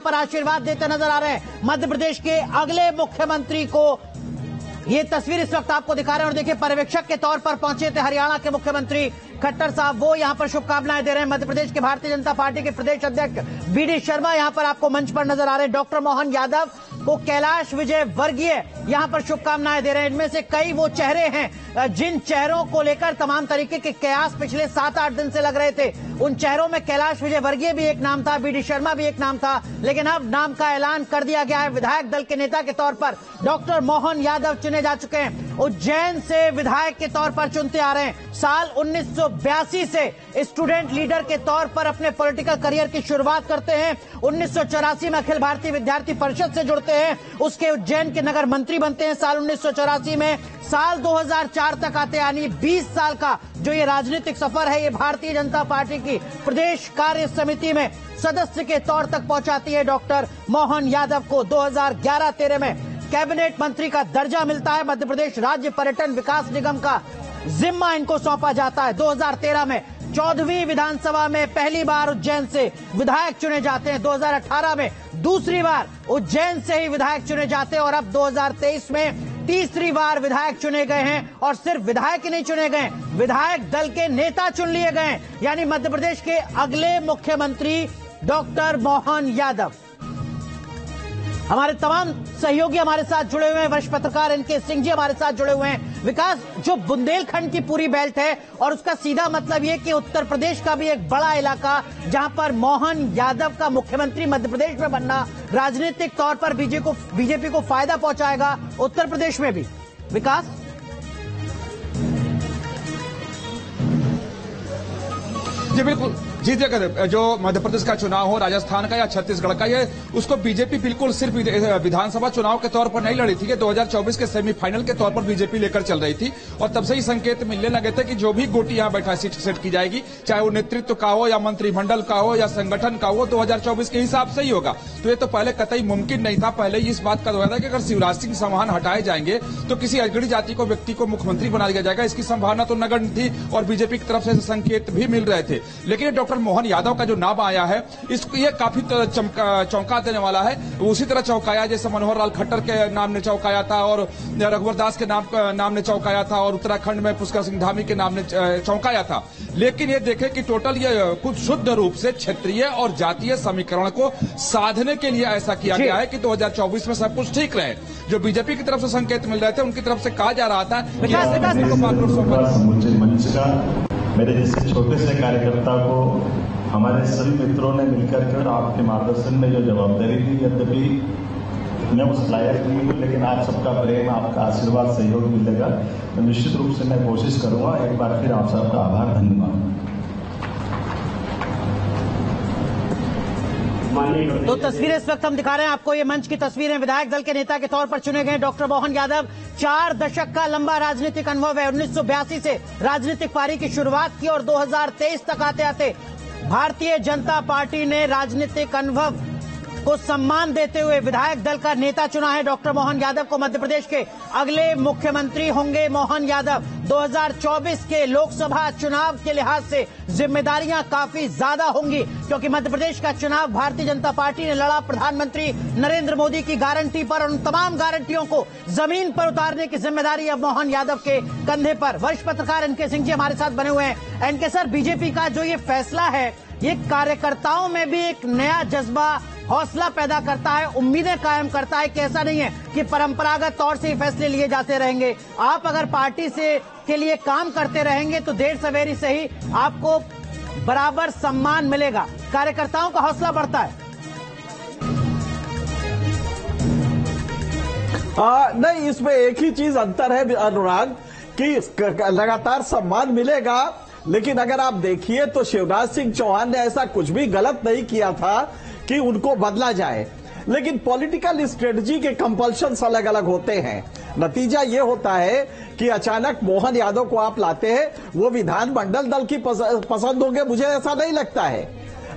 पर आशीर्वाद देते नजर आ रहे हैं। मध्य प्रदेश के अगले मुख्यमंत्री को ये तस्वीर इस वक्त आपको दिखा रहे हैं और देखिए पर्यवेक्षक के तौर पर पहुंचे थे हरियाणा के मुख्यमंत्री खट्टर साहब, वो यहां पर शुभकामनाएं दे रहे हैं। मध्य प्रदेश के भारतीय जनता पार्टी के प्रदेश अध्यक्ष बीडी शर्मा यहां पर आपको मंच पर नजर आ रहे हैं। डॉक्टर मोहन यादव को कैलाश विजय वर्गीय यहां पर शुभकामनाएं दे रहे हैं। इनमें से कई वो चेहरे हैं जिन चेहरों को लेकर तमाम तरीके के कयास पिछले 7-8 दिन से लग रहे थे। उन चेहरों में कैलाश विजय वर्गीय भी एक नाम था, बीडी शर्मा भी एक नाम था, लेकिन अब नाम का ऐलान कर दिया गया है। विधायक दल के नेता के तौर पर डॉक्टर मोहन यादव चुने जा चुके हैं। उज्जैन से विधायक के तौर पर चुनते आ रहे हैं। साल 1982 से स्टूडेंट लीडर के तौर पर अपने पॉलिटिकल करियर की शुरुआत करते हैं। 1984 में अखिल भारतीय विद्यार्थी परिषद से जुड़ते हैं, उसके उज्जैन के नगर मंत्री बनते हैं साल 1984 में। साल 2004 तक आते, यानी 20 साल का जो ये राजनीतिक सफर है, ये भारतीय जनता पार्टी की प्रदेश कार्य समिति में सदस्य के तौर तक पहुंचाती है डॉक्टर मोहन यादव को। 2011-13 में कैबिनेट मंत्री का दर्जा मिलता है। मध्य प्रदेश राज्य पर्यटन विकास निगम का जिम्मा इनको सौंपा जाता है। 2013 में 14वीं विधानसभा में पहली बार उज्जैन से विधायक चुने जाते हैं। 2018 में दूसरी बार उज्जैन से ही विधायक चुने जाते हैं और अब 2023 में तीसरी बार विधायक चुने गए हैं। और सिर्फ विधायक ही नहीं चुने गए, विधायक दल के नेता चुन लिए गए, यानी मध्य प्रदेश के अगले मुख्यमंत्री डॉक्टर मोहन यादव। हमारे तमाम सहयोगी हमारे साथ जुड़े हुए हैं, वरिष्ठ पत्रकार एनके सिंह जी हमारे साथ जुड़े हुए हैं। विकास, जो बुंदेलखंड की पूरी बेल्ट है और उसका सीधा मतलब ये कि उत्तर प्रदेश का भी एक बड़ा इलाका जहां पर मोहन यादव का मुख्यमंत्री मध्य प्रदेश में बनना राजनीतिक तौर पर बीजेपी को फायदा पहुंचाएगा, उत्तर प्रदेश में भी। विकास, जी बिल्कुल जी, देखिए जो मध्य प्रदेश का चुनाव हो, राजस्थान का या छत्तीसगढ़ का, ये उसको बीजेपी बिल्कुल सिर्फ विधानसभा चुनाव के तौर पर नहीं लड़ी थी। 2024 के सेमीफाइनल के तौर पर बीजेपी लेकर चल रही थी और तब से ही संकेत मिलने लगे थे कि जो भी गोटी यहाँ बैठा सीट सेट की जाएगी, चाहे वो नेतृत्व का हो या मंत्रिमंडल का हो या संगठन का हो, 2024 के हिसाब से ही होगा। तो ये तो पहले कतई मुमकिन नहीं था। पहले ही इस बात का था कि अगर शिवराज सिंह चौहान हटाए जाएंगे तो किसी अगड़ी जाति को व्यक्ति को मुख्यमंत्री बना दिया जाएगा, इसकी संभावना तो नगण्य थी और बीजेपी की तरफ से संकेत भी मिल रहे थे। लेकिन डॉक्टर मोहन यादव का जो नाम आया है, इसको ये काफी चौंका देने वाला है। उसी तरह चौंकाया जैसे मनोहर लाल खट्टर के नाम ने चौंकाया था और रघुवर दास के नाम ने चौंकाया था और उत्तराखंड में पुष्कर सिंह धामी के नाम ने चौंकाया था। लेकिन ये देखे कि टोटल ये कुछ शुद्ध रूप से क्षेत्रीय और जातीय समीकरण को साधने के लिए ऐसा किया गया है कि 2024 में सब कुछ ठीक रहे। जो बीजेपी की तरफ से संकेत मिल रहे थे, उनकी तरफ से कहा जा रहा था मेरे जैसे छोटे से कार्यकर्ता को हमारे सभी मित्रों ने मिलकर के और आपके मार्गदर्शन में जो जवाबदारी दी, यद्यपि मैं उस लायक नहीं हूँ, लेकिन आप सबका प्रेम, आपका आशीर्वाद, सहयोग मिलेगा तो निश्चित रूप से मैं कोशिश करूंगा। एक बार फिर आप सबका आभार, धन्यवाद। तो तस्वीरें इस वक्त हम दिखा रहे हैं आपको, ये मंच की तस्वीरें। विधायक दल के नेता के तौर पर चुने गए डॉक्टर मोहन यादव। 4 दशक का लंबा राजनीतिक अनुभव है। 1982 से राजनीतिक पारी की शुरुआत की और 2023 तक आते आते भारतीय जनता पार्टी ने राजनीतिक अनुभव को सम्मान देते हुए विधायक दल का नेता चुना है डॉक्टर मोहन यादव को। मध्य प्रदेश के अगले मुख्यमंत्री होंगे मोहन यादव। 2024 के लोकसभा चुनाव के लिहाज से जिम्मेदारियां काफी ज्यादा होंगी, क्योंकि मध्य प्रदेश का चुनाव भारतीय जनता पार्टी ने लड़ा प्रधानमंत्री नरेंद्र मोदी की गारंटी पर, और उन तमाम गारंटियों को जमीन पर उतारने की जिम्मेदारी अब मोहन यादव के कंधे पर। वरिष्ठ पत्रकार एनके सिंह जी हमारे साथ बने हुए हैं। एनके सर, बीजेपी का जो ये फैसला है, ये कार्यकर्ताओं में भी एक नया जज्बा, हौसला पैदा करता है, उम्मीदें कायम करता है कि ऐसा नहीं है कि परंपरागत तौर से फैसले लिए जाते रहेंगे। आप अगर पार्टी से के लिए काम करते रहेंगे तो देर सवेरी से ही आपको बराबर सम्मान मिलेगा। कार्यकर्ताओं का हौसला बढ़ता है। नहीं, इसमें एक ही चीज अंतर है अनुराग, कि लगातार सम्मान मिलेगा, लेकिन अगर आप देखिए तो शिवराज सिंह चौहान ने ऐसा कुछ भी गलत नहीं किया था कि उनको बदला जाए। लेकिन पॉलिटिकल स्ट्रेटजी के कंपल्शंस अलग अलग होते हैं। नतीजा ये होता है कि अचानक मोहन यादव को आप लाते हैं, वो विधानमंडल दल की पसंद होंगे, मुझे ऐसा नहीं लगता है।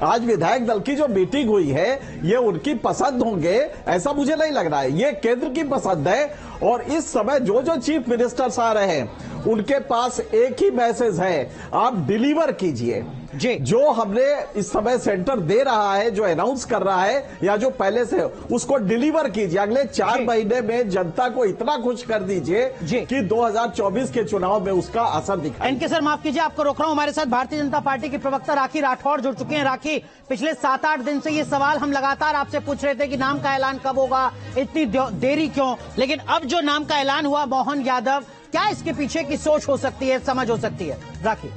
आज विधायक दल की जो मीटिंग हुई है, ये उनकी पसंद होंगे ऐसा मुझे नहीं लग रहा है। ये केंद्र की पसंद है और इस समय जो जो चीफ मिनिस्टर्स आ रहे हैं उनके पास एक ही मैसेज है, आप डिलीवर कीजिए। जी। जो हमने इस समय सेंटर दे रहा है, जो अनाउंस कर रहा है या जो पहले से, उसको डिलीवर कीजिए। अगले 4 जी। महीने में जनता को इतना खुश कर दीजिए जी। कि 2024 के चुनाव में उसका असर दिखाई। एनके सर, माफ कीजिए, आपको रोक रहा हूं। हमारे साथ भारतीय जनता पार्टी की प्रवक्ता राखी राठौड़ जुड़ चुके हैं। राखी, पिछले 7-8 दिन से ये सवाल हम लगातार आपसे पूछ रहे थे कि नाम का ऐलान कब होगा, इतनी देरी क्यों, लेकिन अब जो नाम का ऐलान हुआ मोहन यादव, क्या इसके पीछे की सोच हो सकती है, समझ हो सकती है? राखी,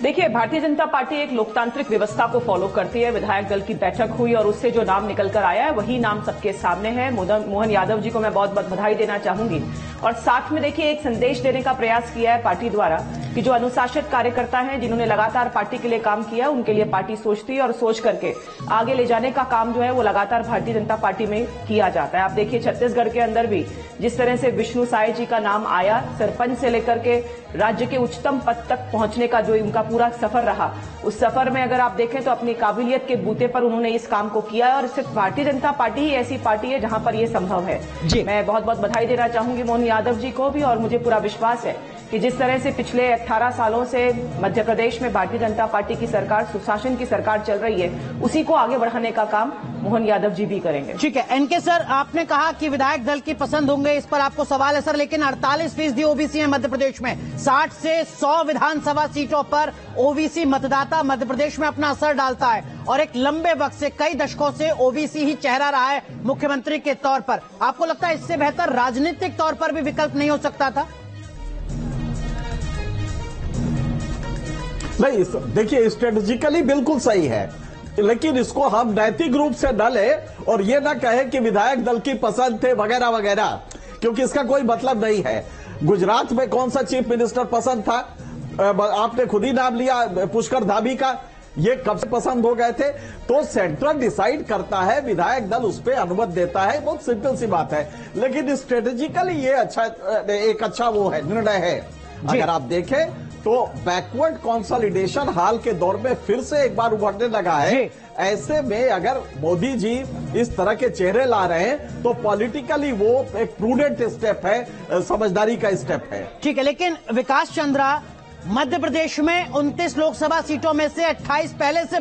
देखिए, भारतीय जनता पार्टी एक लोकतांत्रिक व्यवस्था को फॉलो करती है। विधायक दल की बैठक हुई और उससे जो नाम निकल कर आया है वही नाम सबके सामने है। मोहन यादव जी को मैं बहुत बहुत बधाई देना चाहूंगी और साथ में देखिए एक संदेश देने का प्रयास किया है पार्टी द्वारा कि जो अनुशासित कार्यकर्ता हैं, जिन्होंने लगातार पार्टी के लिए काम किया, उनके लिए पार्टी सोचती है और सोच करके आगे ले जाने का काम जो है वो लगातार भारतीय जनता पार्टी में किया जाता है। आप देखिए छत्तीसगढ़ के अंदर भी जिस तरह से विष्णु साय जी का नाम आया, सरपंच से लेकर के राज्य के उच्चतम पद तक पहुंचने का जो उनका पूरा सफर रहा, उस सफर में अगर आप देखें तो अपनी काबिलियत के बूते पर उन्होंने इस काम को किया है और सिर्फ भारतीय जनता पार्टी ही ऐसी पार्टी है जहां पर यह संभव है। मैं बहुत बहुत बधाई देना चाहूंगी मोहन यादव जी को भी और मुझे पूरा विश्वास है कि जिस तरह से पिछले 18 सालों से मध्य प्रदेश में भारतीय जनता पार्टी की सरकार, सुशासन की सरकार चल रही है, उसी को आगे बढ़ाने का काम मोहन यादव जी भी करेंगे। ठीक है। एनके सर, आपने कहा कि विधायक दल की पसंद होंगे, इस पर आपको सवाल है सर, लेकिन 48% ओबीसी है मध्य प्रदेश में। 60 से 100 विधानसभा सीटों पर ओबीसी मतदाता मध्य प्रदेश में अपना असर डालता है और एक लंबे वक्त से, कई दशकों से ओबीसी ही चेहरा रहा है मुख्यमंत्री के तौर पर। आपको लगता है इससे बेहतर राजनीतिक तौर पर भी विकल्प नहीं हो सकता था? नहीं, देखिए स्ट्रेटेजिकली बिल्कुल सही है, लेकिन इसको हम नैतिक रूप से न ले और ये ना कहे कि विधायक दल की पसंद थे वगैरह वगैरह, क्योंकि इसका कोई मतलब नहीं है। गुजरात में कौन सा चीफ मिनिस्टर पसंद था? आपने खुद ही नाम लिया, पुष्कर धामी का। ये कब से पसंद हो गए थे? तो सेंट्रल डिसाइड करता है, विधायक दल उस पर अनुमति देता है, बहुत सिंपल सी बात है। लेकिन स्ट्रेटेजिकली ये एक अच्छा वो है, निर्णय है। अगर आप देखें तो बैकवर्ड कंसोलिडेशन हाल के दौर में फिर से एक बार उभरने लगा है। ऐसे में अगर मोदी जी इस तरह के चेहरे ला रहे हैं तो पॉलिटिकली वो एक प्रूडेंट स्टेप है, समझदारी का स्टेप है। ठीक है, लेकिन विकास चंद्रा, मध्य प्रदेश में 29 लोकसभा सीटों में से 28 पहले से